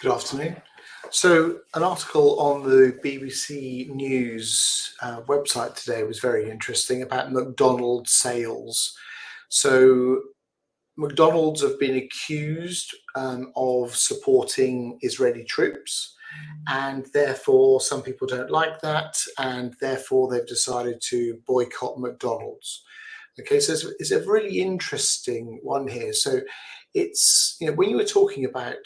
Good afternoon. So an article on the BBC News website today was very interesting about McDonald's sales. So McDonald's have been accused of supporting Israeli troops, and therefore some people don't like that, and therefore they've decided to boycott McDonald's. Okay, so it's a really interesting one here. So it's, when you were talking about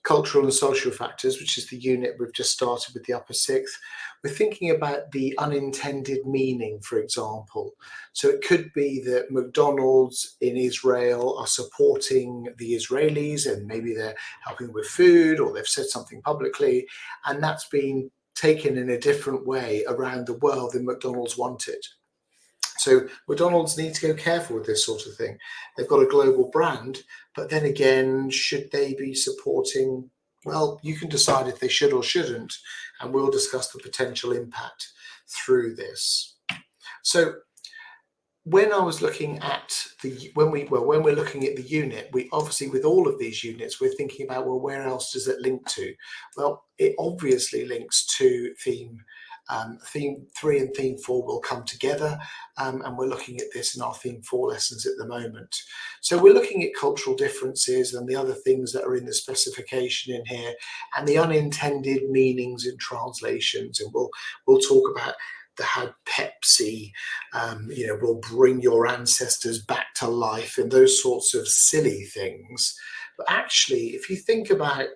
cultural and social factors, which is the unit we've just started with, the upper sixth, we're thinking about the unintended meaning, for example. So it could be that McDonald's in Israel are supporting the Israelis, and maybe they're helping with food, or they've said something publicly, and that's been taken in a different way around the world than McDonald's wanted. So McDonald's need to go careful with this sort of thing. They've got a global brand, but then again, should they be supporting? Well, you can decide if they should or shouldn't, and we'll discuss the potential impact through this. So when I was looking at when we're looking at the unit, we obviously, with all of these units, we're thinking about, well, where else does it link to? Well, it obviously links to theme 3 and theme 4 will come together, and we're looking at this in our theme 4 lessons at the moment. So we're looking at cultural differences and the other things that are in the specification in here, and the unintended meanings in translations, and we'll talk about how Pepsi will bring your ancestors back to life and those sorts of silly things. But actually, if you think about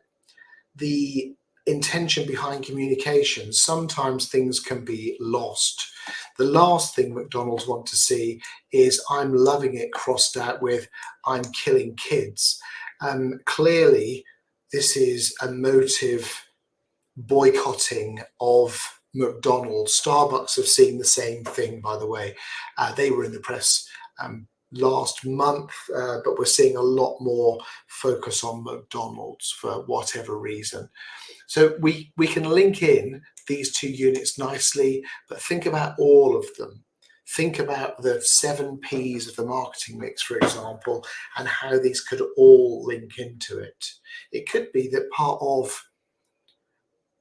the intention behind communication, sometimes things can be lost. The last thing McDonald's want to see is "I'm loving it" crossed out with "I'm killing kids." Clearly, this is a motive boycotting of McDonald's. Starbucks have seen the same thing, by the way. They were in the press last month, but we're seeing a lot more focus on McDonald's for whatever reason. So we can link in these two units nicely, but think about all of them. Think about the 7 Ps of the marketing mix, for example, and how these could all link into it. It could be that part of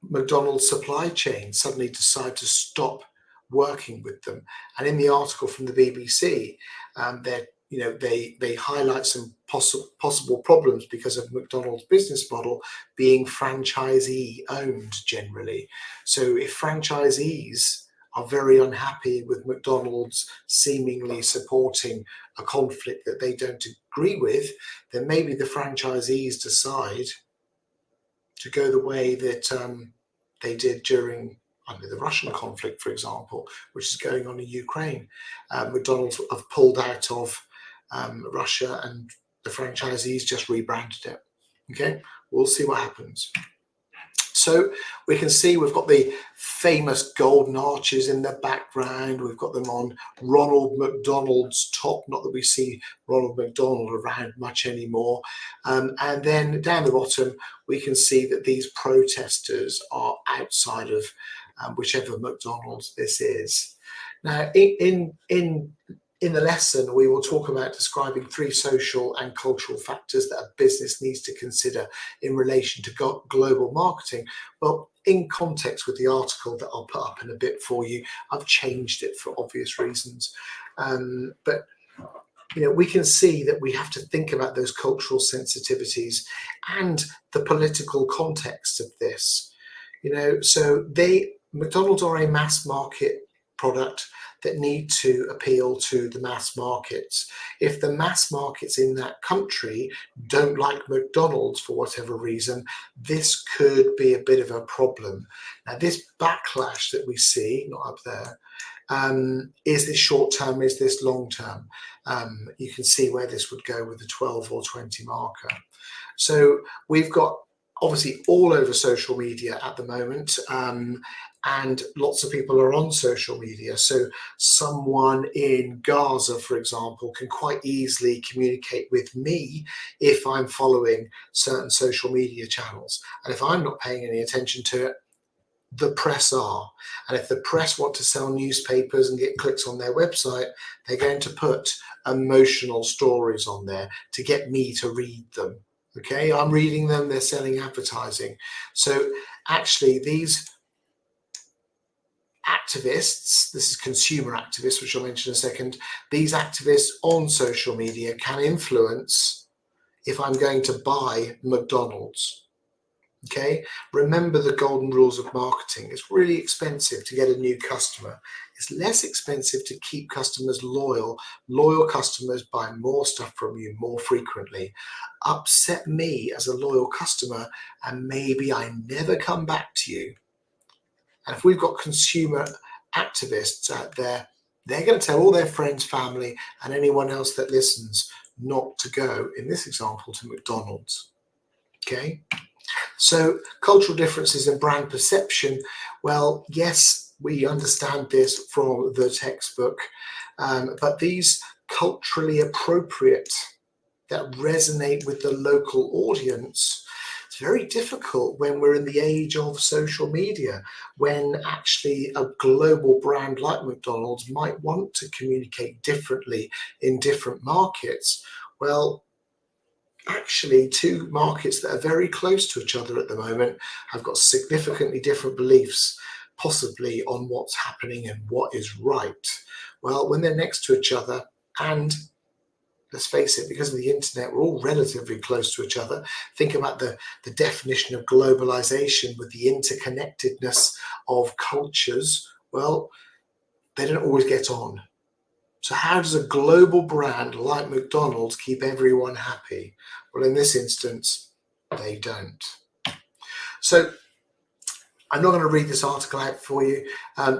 McDonald's supply chain suddenly decide to stop working with them. And in the article from the BBC, they highlight some possible problems because of McDonald's business model being franchisee owned generally. So if franchisees are very unhappy with McDonald's seemingly supporting a conflict that they don't agree with, then maybe the franchisees decide to go the way that they did during the Russian conflict, for example, which is going on in Ukraine. McDonald's have pulled out of Russia, and the franchisees just rebranded it. Okay, we'll see what happens. So we can see we've got the famous golden arches in the background. We've got them on Ronald McDonald's top. Not that we see Ronald McDonald around much anymore. And then down the bottom, we can see that these protesters are outside of whichever McDonald's this is. Now, in the lesson, we will talk about describing 3 social and cultural factors that a business needs to consider in relation to global marketing. Well, in context with the article that I'll put up in a bit for you, I've changed it for obvious reasons. But we can see that we have to think about those cultural sensitivities and the political context of this. So McDonald's are a mass market product that need to appeal to the mass markets. If the mass markets in that country don't like McDonald's for whatever reason, this could be a bit of a problem. Now, this backlash that we see, not up there, is this short term, is this long term? You can see where this would go with the 12 or 20 marker. So we've got obviously all over social media at the moment, and lots of people are on social media. So someone in Gaza, for example, can quite easily communicate with me if I'm following certain social media channels. And if I'm not paying any attention to it, the press are. And if the press want to sell newspapers and get clicks on their website, they're going to put emotional stories on there to get me to read them. Okay, I'm reading them, they're selling advertising. So actually these activists, this is consumer activists, which I'll mention in a second, these activists on social media can influence if I'm going to buy McDonald's. Okay, remember the golden rules of marketing. It's really expensive to get a new customer. It's less expensive to keep customers loyal. Loyal customers buy more stuff from you more frequently. Upset me as a loyal customer, and maybe I never come back to you. And if we've got consumer activists out there, they're going to tell all their friends, family, and anyone else that listens not to go, in this example, to McDonald's. Okay. So cultural differences in brand perception, well, yes, we understand this from the textbook, but these culturally appropriate that resonate with the local audience, it's very difficult when we're in the age of social media, when actually a global brand like McDonald's might want to communicate differently in different markets. Well, actually, two markets that are very close to each other at the moment have got significantly different beliefs, possibly on what's happening and what is right. Well, when they're next to each other, and let's face it, because of the internet, we're all relatively close to each other. Think about the definition of globalization with the interconnectedness of cultures. Well, they don't always get on. So how does a global brand like McDonald's keep everyone happy? Well, in this instance, they don't. So I'm not going to read this article out for you.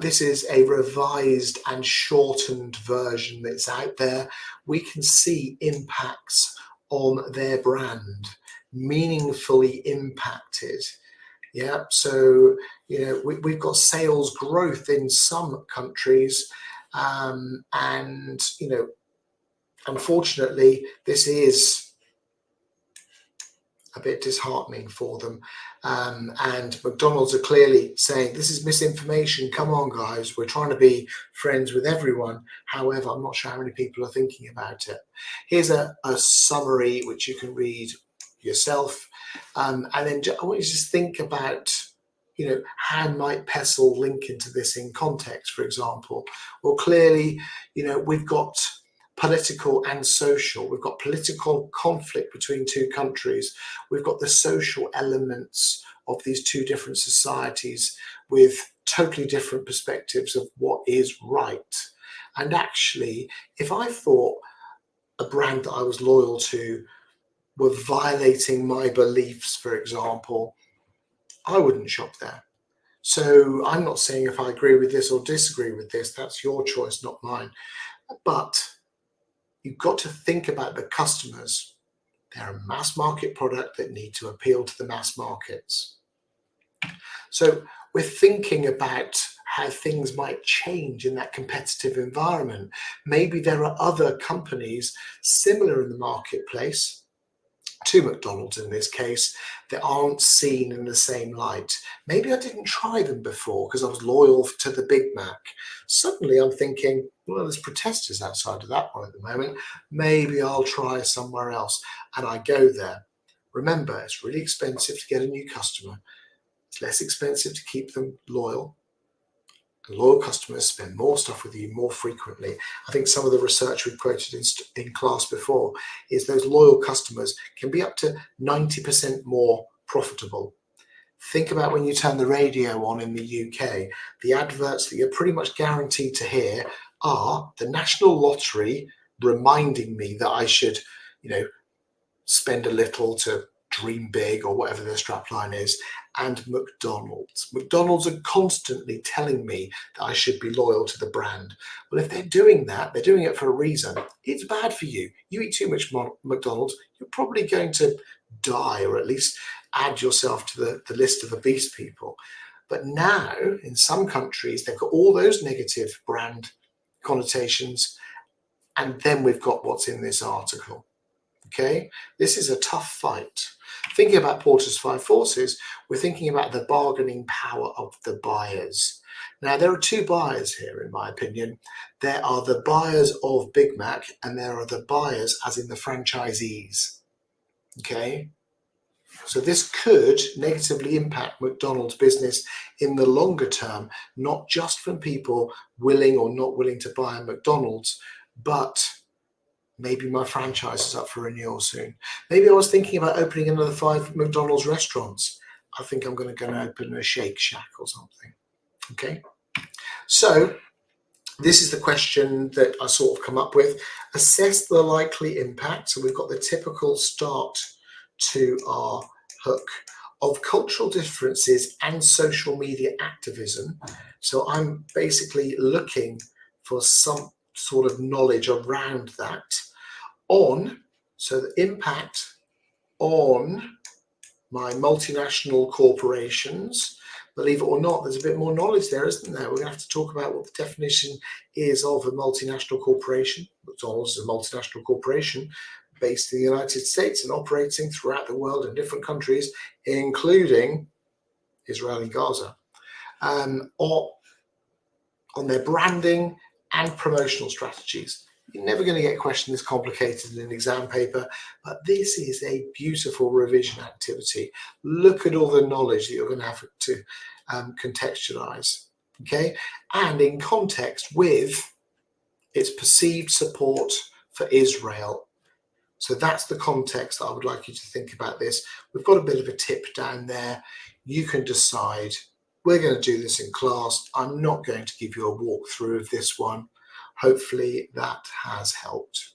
This is a revised and shortened version that's out there. We can see impacts on their brand, meaningfully impacted. Yeah, so we've got sales growth in some countries, and unfortunately, this is a bit disheartening for them. And McDonald's are clearly saying, this is misinformation. Come on, guys, we're trying to be friends with everyone. However, I'm not sure how many people are thinking about it. Here's a summary, which you can read yourself. And then I want you to just think about, how might PESTLE link into this in context, for example? Well, clearly, we've got political and social. We've got political conflict between two countries. We've got the social elements of these two different societies with totally different perspectives of what is right. And actually, if I thought a brand that I was loyal to were violating my beliefs, for example, I wouldn't shop there. So I'm not saying if I agree with this or disagree with this, that's your choice, not mine. But you've got to think about the customers. They're a mass market product that need to appeal to the mass markets. So we're thinking about how things might change in that competitive environment. Maybe there are other companies similar in the marketplace to McDonald's in this case, that aren't seen in the same light. Maybe I didn't try them before because I was loyal to the Big Mac. Suddenly I'm thinking, well, there's protesters outside of that one at the moment. Maybe I'll try somewhere else. And I go there. Remember, it's really expensive to get a new customer. It's less expensive to keep them loyal. Loyal customers spend more stuff with you more frequently. I think some of the research we've quoted in class before is those loyal customers can be up to 90% more profitable. Think about when you turn the radio on in the UK, the adverts that you're pretty much guaranteed to hear are the National Lottery reminding me that I should, spend a little to dream big or whatever their strapline is, and McDonald's. McDonald's are constantly telling me that I should be loyal to the brand. Well, if they're doing that, they're doing it for a reason. It's bad for you. You eat too much McDonald's, you're probably going to die, or at least add yourself to the list of obese people. But now, in some countries, they've got all those negative brand connotations, and then we've got what's in this article. Okay, this is a tough fight. Thinking about Porter's Five Forces, we're thinking about the bargaining power of the buyers. Now, there are two buyers here, in my opinion. There are the buyers of Big Mac, and there are the buyers, as in the franchisees. Okay, So this could negatively impact McDonald's business in the longer term, not just from people willing or not willing to buy a McDonald's, but maybe my franchise is up for renewal soon. Maybe I was thinking about opening another 5 McDonald's restaurants. I think I'm going to go and open a Shake Shack or something. Okay. So this is the question that I sort of come up with. Assess the likely impact. So we've got the typical start to our hook of cultural differences and social media activism. So I'm basically looking for some sort of knowledge around that so the impact on my multinational corporations. Believe it or not, there's a bit more knowledge there, isn't there? We're going to have to talk about what the definition is of a multinational corporation. McDonald's is a multinational corporation based in the United States and operating throughout the world in different countries, including Israel-Gaza, or on their branding and promotional strategies. You're never going to get a question this complicated in an exam paper, but this is a beautiful revision activity. Look at all the knowledge that you're going to have to contextualize, okay? And in context with its perceived support for Israel. So that's the context that I would like you to think about this. We've got a bit of a tip down there. You can decide. We're going to do this in class. I'm not going to give you a walkthrough of this one. Hopefully that has helped.